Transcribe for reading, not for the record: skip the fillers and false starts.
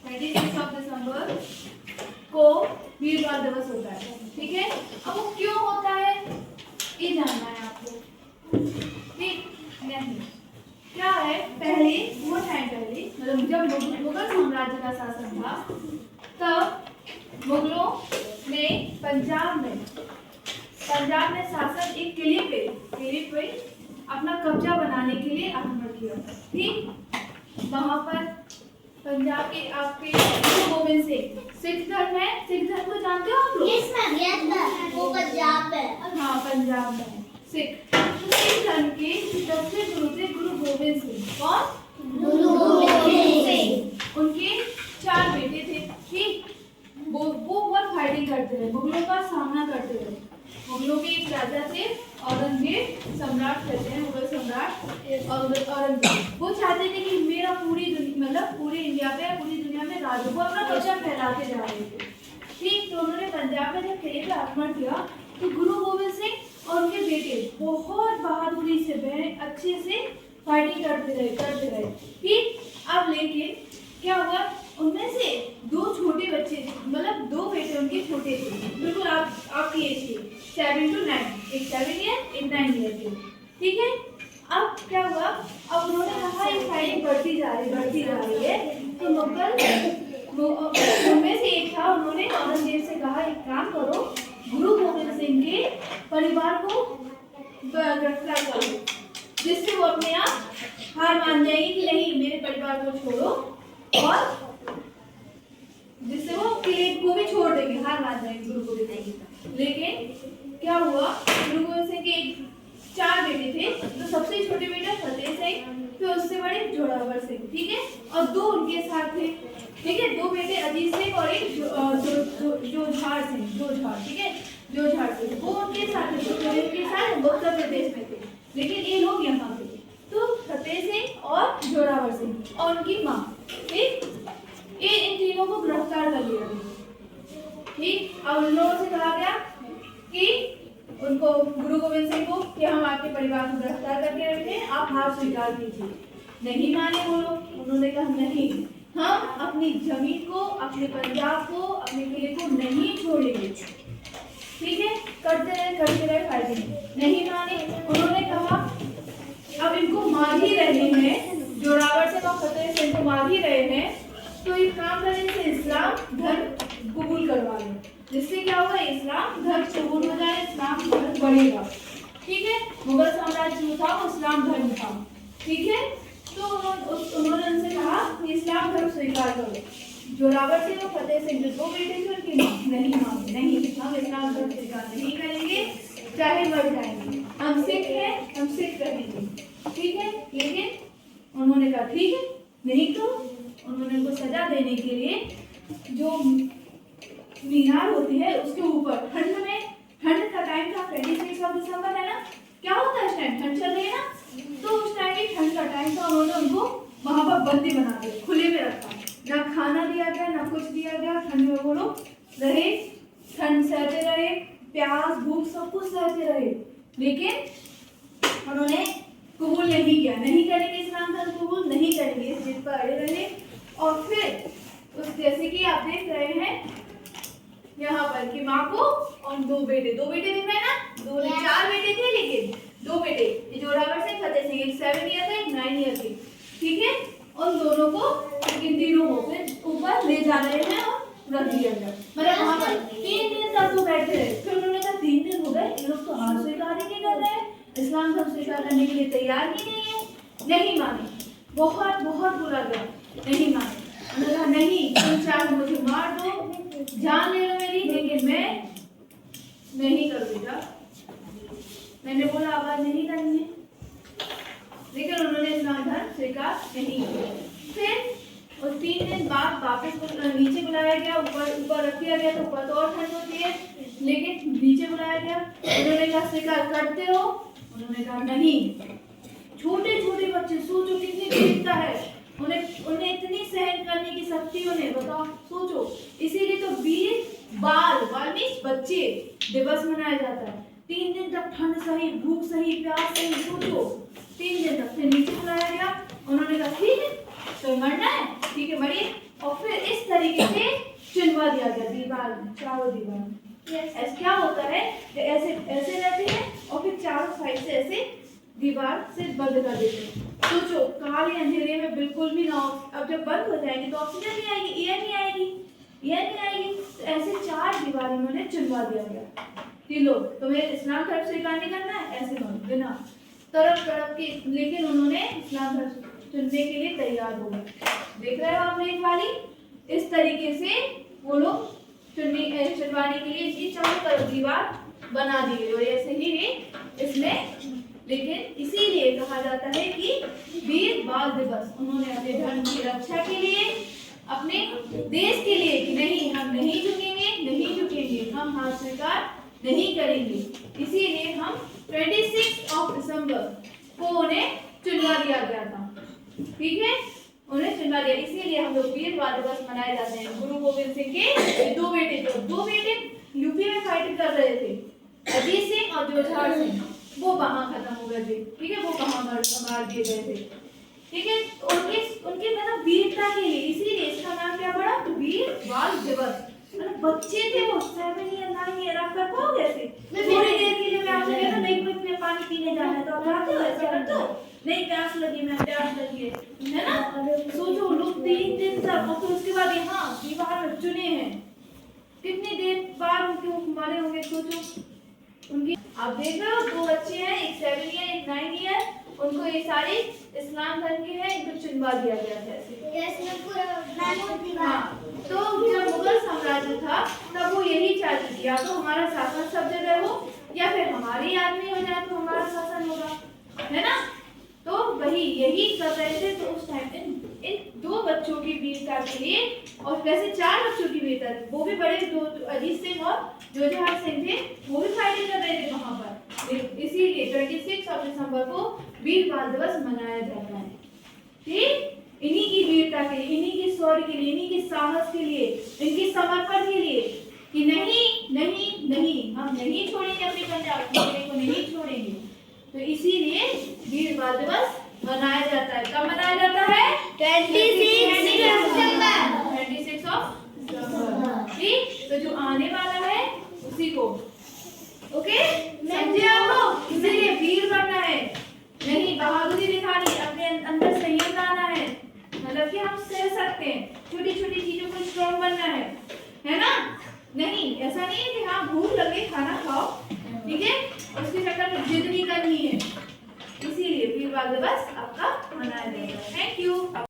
दिसंबर को वीर बाल दिवस होता है। ठीक है, अब वो क्यों होता है ये जानना है आपको। ठीक नहीं, क्या है, पहले वो टाइम पहले मतलब जब मुगल साम्राज्य का शासन था, तब मुगलों ने पंजाब में शासन एक किले पे अपना कब्जा बनाने के लिए आक्रमण किया। ठीक, वहां पर पंजाब के आपके गुरु गोविंद सिंह, सिख धर्म है, सिख धर्म को जानते हो आप लोग? यस मैम, यस मैम, वो पंजाब में। हाँ, पंजाब में सिख धर्म के 10वें गुरु थे गुरु गोविंद सिंह। कौन? गुरु गोविंद सिंह। उनके 4 बेटे थे। ठीक, वो बहुत फाइटिंग करते रहे, मुगलों का सामना करते रहे। मुगलों के एक राजा थे औरंगजेब, सम्राट कहते हैं मुगल सम्राट औरंगजेब। वो चाहते थे कि मेरा पूरी इंडिया पे, पूरी दुनिया में राज हो, अपना कब्जा फैलाते जा रहे थे। ठीक, तो उन्होंने पंजाब में जब किले पे आक्रमण किया तो गुरु गोविंद सिंह और उनके बेटे बहुत बहादुरी से अच्छे से फाइटिंग करते रहे। ठीक, अब लेकिन क्या हुआ, उनमें से 2 छोटे बच्चे, मतलब 2 बेटे उनके छोटे थे, बिल्कुल आपकी एज के, 7 to 9, एक 7 ईयर एक 9 ईयर के। ठीक है, अब क्या हुआ, अब उन्होंने कहा ये फाइटिंग बढ़ती जा रही है, तो उनमें से एक था, उन्होंने औरंगजेब से कहा एक काम करो, गुरु गोविंद सिंह के परिवार को गिरफ्तार करो, जिससे वो अपने आप हार मान जाएंगे कि नहीं मेरे परिवार को छोड़ो, और जिससे वो किले को भी छोड़ देंगे, हार मान जाएंगे गुरु गोविंद सिंह। लेकिन क्या हुआ, गुरु गोविंद सिंह के 4 बेटे थे, तो सबसे छोटे बेटा फतेह सिंह, फिर उससे बड़े जोरावर सिंह। ठीक है, और 2 उनके साथ थे। ठीक है, 2 बेटे अजीत सिंह और एक जोझार सिंह। ठीक है, जोझार सिंह वो उनके साथ थे, तो उनके साथ उत्तर प्रदेश में थे, लेकिन ये लोग यहाँ पे थे। तो फतेह सिंह और जोरावर सिंह और उनकी माँ, ठीक, ये इन तीनों को गिरफ्तार कर लिया गया। ठीक, अब उन लोगों से कहा गया कि उनको, गुरु गोविंद सिंह को, कि हम आपके परिवार को गिरफ्तार करके रखे हैं, आप हार स्वीकार कीजिए। नहीं माने वो लोग, उन्होंने कहा नहीं, हम अपनी जमीन को, अपने पंजाब को, अपने किले को नहीं छोड़ेंगे। ठीक है, करते रहे फाइटिंग, नहीं माने। उन्होंने कहा अब इनको मार ही रहे हैं, जोरावर सिंह और फतेह सिंह को मार ही रहे हैं, तो एक काम करें, से इस्लाम धर्म कबूल करवा लें, जिससे क्या होगा, इस्लाम धर्म कबूल हो जाए, इस्लाम धर्म बढ़ेगा। ठीक है, मुगल साम्राज्य जो था वो इस्लाम धर्म था। ठीक है, तो उन्होंने उनसे कहा कि इस्लाम धर्म स्वीकार करो। जोरावर सिंह और फतेह सिंह जो 2 बेटे थे उनकी नहीं माने, नहीं, हम इस्लाम धर्म स्वीकार नहीं करेंगे, चाहे मर जाएंगे, हम सिख हैं, हम सिख रहेंगे। ठीक है, लेकिन उन्होंने कहा ठीक है, नहीं तो उन्होंने उनको सजा देने के लिए जो मीनार होती है उसके ऊपर, ठंड का टाइम था, 26 दिसंबर है ना, क्या होता है इस टाइम, ठंड चल रही है ना, तो उस टाइम भी ठंड का टाइम था, उन्होंने उनको वहां पर बंदी बना दिया, खुले में रखा, ना खाना दिया गया ना कुछ दिया गया। ठंड में वो लोग रहे, ठंड सहते रहे, प्यास भूख सब कुछ सहते रहे, लेकिन उन्होंने कबूल नहीं किया, नहीं करेंगे इस्लाम धर्म कबूल नहीं करेंगे, इस जिद पर अड़े रहे। और फिर उस, जैसे कि आप देख रहे हैं यहाँ पर कि माँ को और 2 बेटे दिख रहे हैं ना, 4 बेटे थे, लेकिन 2 बेटे, जोरावर सिंह, फतेह सिंह, एक 7 ईयर का, एक 9 ईयर के। ठीक है, उन दोनों को, इन तीनों को फिर ऊपर ले जा रहे हैं और रख दिया गया, मतलब वहाँ पर 3 दिन तक वो बैठे रहे। फिर उन्होंने कहा 3 दिन हो गए, इन लोग तो हार स्वीकार ही नहीं कर रहे हैं, इस्लाम धर्म स्वीकार करने के लिए तैयार ही नहीं है, नहीं माने, बहुत बोला गया, नहीं माने। उन्होंने कहा नहीं, तुम चाहे मुझे मार दो, जान ले लो मेरी, लेकिन मैं नहीं करूँगा। मैंने बोला आवाज नहीं करनी है, लेकिन उन्होंने इस्लाम धर्म स्वीकार नहीं किया। फिर उस 3 दिन बाद वापस नीचे बुलाया गया, ऊपर रख दिया गया, तो ऊपर तो और ठंड होती है, लेकिन नीचे बुलाया गया। उन्होंने कहा स्वीकार करते हो, उन्होंने कहा नहीं। छोटे छोटे बच्चे, सोचो कितनी विविधता है, उन्हें इतनी सहन करने की शक्ति, उन्हें बताओ, सोचो। इसीलिए तो वीर बाल बच्चे दिवस मनाया जाता है। 3 दिन तक ठंड सही, भूख सही, प्यास सही, सोचो 3 दिन तक। फिर नीचे बुलाया गया, उन्होंने कहा ठीक है तो मरना है, ठीक है मरिए। और फिर इस दिया गया दीवार, चारों दीवार। ऐसे क्या होता है, ऐसे ऐसे रहते हैं और फिर चारों साइड से ऐसे दीवार से बंद कर देते हैं। सोचो काले अंधेरे में बिल्कुल भी ना, अब जब बंद हो जाएंगे तो ऑक्सीजन नहीं आएगी, एयर नहीं आएगी, एयर नहीं आएगी। तो ऐसे 4 दीवार इन्होंने चुनवा दिया गया कि लो तुम्हें इस्लाम धर्म स्वीकार नहीं करना है, ऐसे मत बिना तड़प तड़प के, लेकिन उन्होंने इस्लाम धर्म चुनने के लिए तैयार हो गए। देख रहे हो आप रेत वाली, इस तरीके से वो लोग चुनवाने के लिए इसकी चारों तरफ दीवार बना दी गई और ऐसे ही इसमें, लेकिन इसीलिए कहा जाता है कि वीर बाल दिवस, उन्होंने अपने धर्म की रक्षा के लिए, अपने देश के लिए कि नहीं हम नहीं झुकेंगे, नहीं झुकेंगे, हम हार स्वीकार नहीं करेंगे। इसीलिए हम 26 दिसंबर को उन्हें चुनवा दिया गया था। ठीक है, उन्हें चुनवा दिया, इसीलिए हम लोग वीर बाल दिवस मनाए जाते हैं। गुरु गोविंद सिंह के दो बेटे यूपी में फाइट कर रहे थे, अजीत सिंह और जोधार सिंह, वो वहां खत्म हो गए थे। ठीक है, वो वहां मार दिए गए थे। ठीक है, उनके उनके मतलब वीरता के लिए, इसीलिए इसका नाम क्या पड़ा, वीर बाल दिवस। मतलब बच्चे थे वो, 7 ईयर 9 ईयर, आप कर पाओगे ऐसे? थोड़ी देर के लिए मैं आपसे कहता नहीं मैं पानी पीने जाना है तो आप जाते हो, ऐसा करते हो? नहीं प्यास लगी, मैं प्यास लगी है ना। सोचो लोग 3 दिन तक, और फिर उसके बाद यहाँ दीवार में चुने हैं, कितनी देर बाद उनके मारे होंगे, सोचो उनकी। आप देख रहे हो 2 बच्चे हैं, एक 7 ईयर एक 9 ईयर, उनको ये सारे इस्लाम धर्म के हैं, इनको चुनवा दिया गया था ऐसे। हाँ, तो जब मुगल साम्राज्य था तब वो यही चाहती थी, या तो हमारा शासन सब जगह हो या फिर हमारे आदमी हो जाए तो हमारा शासन होगा, है ना। तो वही यही कर रहे थे। तो उस टाइम इन 2 बच्चों की वीरता के लिए, और वैसे 4 बच्चों की वीरता, वो भी बड़े, 2 अजीत सिंह और जोधार सिंह थे, वो भी फाइटिंग कर रहे थे वहां पर। इसीलिए 26 दिसंबर को वीर बाल दिवस मनाया जाता है। ठीक, इन्हीं की वीरता के लिए, इन्हीं के शौर्य के लिए, इन्हीं के साहस के लिए, इनके समर्पण के लिए कि नहीं नहीं नहीं हम नहीं छोड़ेंगे अपने पंजाब को, नहीं छोड़ेंगे। तो इसीलिए वीर बाल दिवस मनाया जाता है। कब मनाया जाता है? 26 दिसंबर। 26 ठीक, तो जो आने वाला है उसी को, ओके समझे आप लोग। इसीलिए वीर बनना है, नहीं बहादुरी दिखानी, अपने अंदर संयम लाना है, मतलब कि हम सह सकते हैं, छोटी छोटी चीजों को स्ट्रॉन्ग बनना है ना। नहीं ऐसा नहीं है कि हाँ भूख लगे खाना खाओ, ठीक है, उसके चक्कर में जिद नहीं करनी है। इसीलिए वीर बाल दिवस आपका मनाया जाएगा। Thank you.